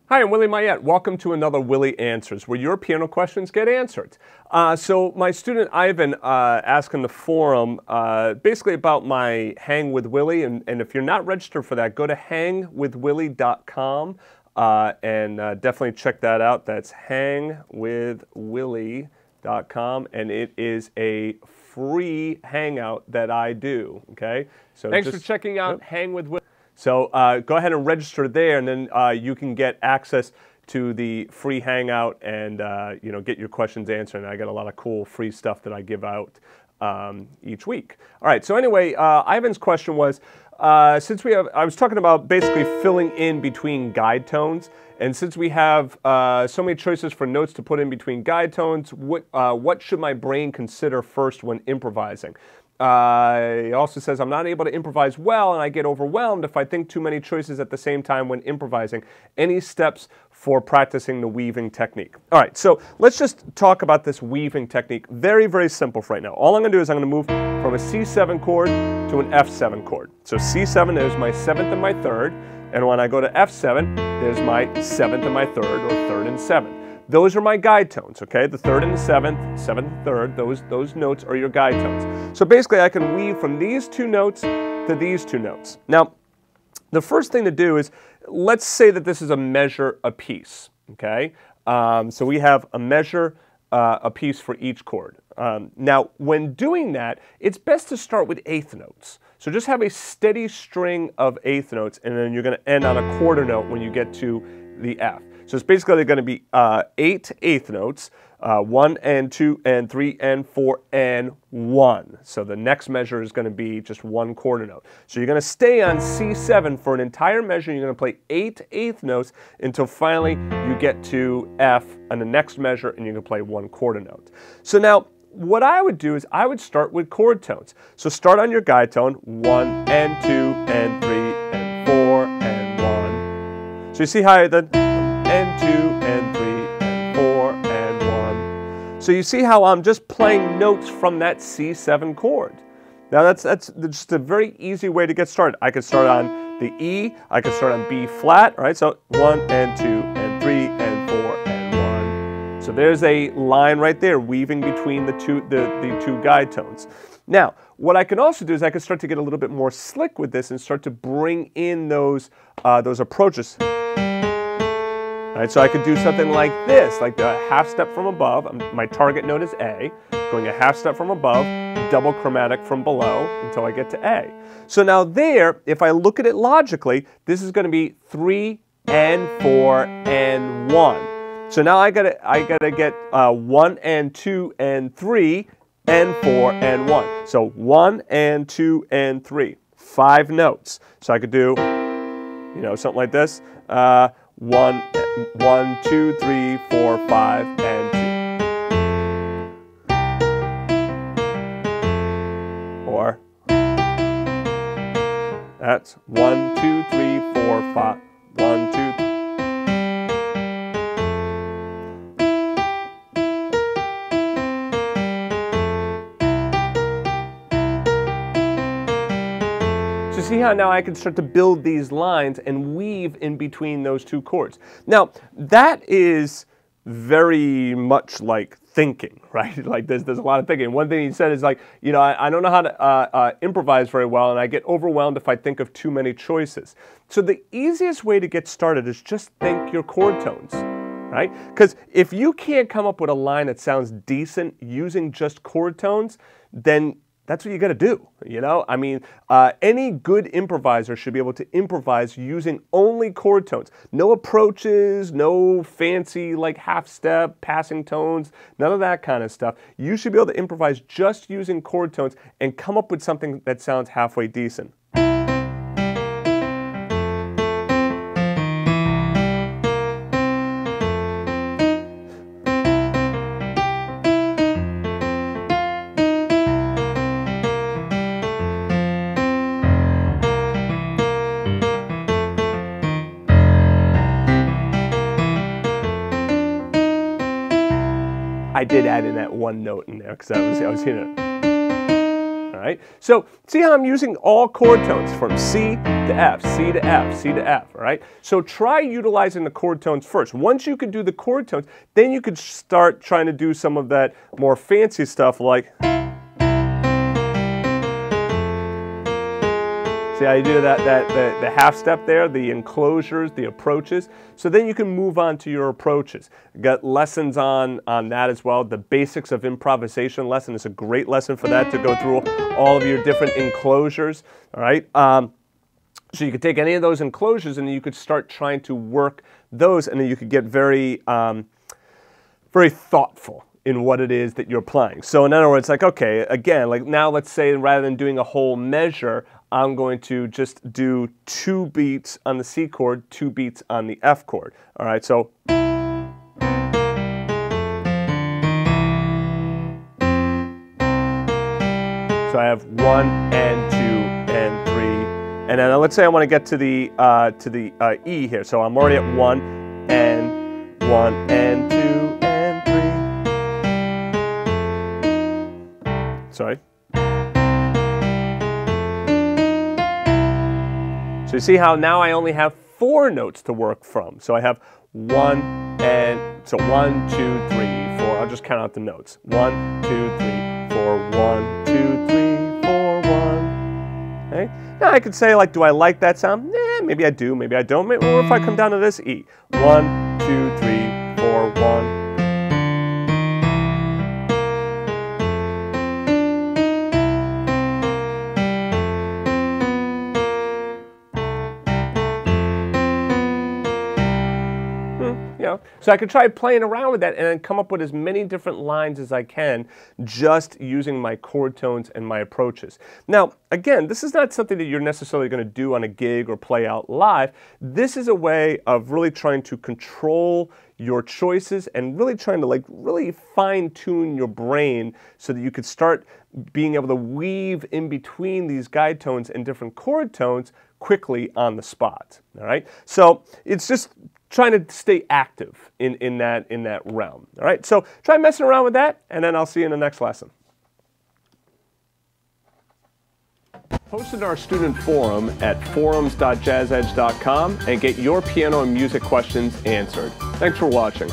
Hi, I'm Willie Mayette. Welcome to another Willie Answers, where your piano questions get answered. So my student Ivan asked in the forum basically about my Hang with Willie, and if you're not registered for that, go to hangwithwillie.com and definitely check that out. That's hangwithwillie.com, and it is a free hangout that I do. Okay, so thanks for checking out Hang with Willie. So go ahead and register there, and then you can get access to the free hangout and get your questions answered. And I get a lot of cool free stuff that I give out each week. All right. So anyway, Ivan's question was, I was talking about basically filling in between guide tones, and since we have so many choices for notes to put in between guide tones, what should my brain consider first when improvising? He also says, I'm not able to improvise well and I get overwhelmed if I think too many choices at the same time when improvising. Any steps for practicing the weaving technique? All right, so let's just talk about this weaving technique. Very, very simple for right now. All I'm going to do is I'm going to move from a C7 chord to an F7 chord. So C7, there's my 7th and my 3rd. And when I go to F7, there's my 7th and my 3rd, or 3rd and 7th. Those are my guide tones, okay? The 3rd and the 7th, 7th and 3rd, those notes are your guide tones. So basically I can weave from these two notes to these two notes. Now, the first thing to do is, let's say that this is a measure apiece, okay? So we have a measure apiece for each chord. Now, when doing that, it's best to start with eighth notes. So just have a steady string of eighth notes, and then you're going to end on a quarter note when you get to the F. So it's basically going to be 8 eighth notes, 1 and 2 and 3 and 4 and 1. So the next measure is going to be just one quarter note. So you're going to stay on C7 for an entire measure. You're going to play 8 eighth notes until finally you get to F on the next measure, and you're going to play one quarter note. So now, what I would do is I would start with chord tones. So start on your guide tone, 1 and 2 and 3 and 4 and 1. So you see how I did and 2 and 3 and 4 and 1. So you see how I'm just playing notes from that C7 chord. Now that's just a very easy way to get started. I could start on the E, I could start on B flat, all right? So 1 and 2 and 3 and 4 and 1. So there's a line right there weaving between the two guide tones. Now, what I can also do is I can start to get a little bit more slick with this and start to bring in those approaches. Right, so I could do something like this, like the half step from above. My target note is A, going a half step from above, double chromatic from below until I get to A. So now there, if I look at it logically, this is going to be 3 and 4 and 1. So now I gotta get 1 and 2 and 3 and 4 and 1. So 1 and 2 and 3, 5 notes. So I could do, something like this. 1, 2, 3, 4, 5, and 2. Or that's 1, 2, 3, 4, 5, 1, 2, 3. So see how now I can start to build these lines and weave in between those two chords. Now, that is very much like thinking, right? Like there's a lot of thinking. One thing he said is like, I don't know how to improvise very well, and I get overwhelmed if I think of too many choices. So the easiest way to get started is just think your chord tones, right? Because if you can't come up with a line that sounds decent using just chord tones, then that's what you got to do, I mean, any good improviser should be able to improvise using only chord tones. No approaches, no fancy like half step, passing tones, none of that kind of stuff. You should be able to improvise just using chord tones and come up with something that sounds halfway decent. I did add in that one note in there because I was hearing it. All right, so see how I'm using all chord tones from C to F, C to F, C to F, all right? So try utilizing the chord tones first. Once you can do the chord tones, then you could start trying to do some of that more fancy stuff like, see how you do the half step there, the enclosures, the approaches. So then you can move on to your approaches. Got lessons on that as well. The basics of improvisation lesson is a great lesson for that, to go through all of your different enclosures. All right. So you could take any of those enclosures and you could start trying to work those, and then you could get very, very thoughtful in what it is that you're playing. So in other words, like, okay, again, like now let's say rather than doing a whole measure, I'm going to just do 2 beats on the C chord, 2 beats on the F chord. All right, so. So I have 1 and 2 and 3, and then let's say I want to get to the E here. So I'm already at 1 and 2 and 3. Sorry. So you see how now I only have 4 notes to work from. So I have 1 and, so 1, 2, 3, 4. I'll just count out the notes. 1, 2, 3, 4, 1, 2, 3, 4, 1. Okay? Now I could say, like, do I like that sound? Maybe I do, maybe I don't. Maybe, or if I come down to this E. 1, 2, 3, 4, 1. So I could try playing around with that and then come up with as many different lines as I can, just using my chord tones and my approaches. Now, again, this is not something that you're necessarily going to do on a gig or play out live. This is a way of really trying to control your choices and really trying to really fine-tune your brain so that you could start being able to weave in between these guide tones and different chord tones quickly on the spot. All right, so it's just trying to stay active in that realm. All right, so try messing around with that, and then I'll see you in the next lesson. Post in our student forum at forums.jazzedge.com and get your piano and music questions answered. Thanks for watching.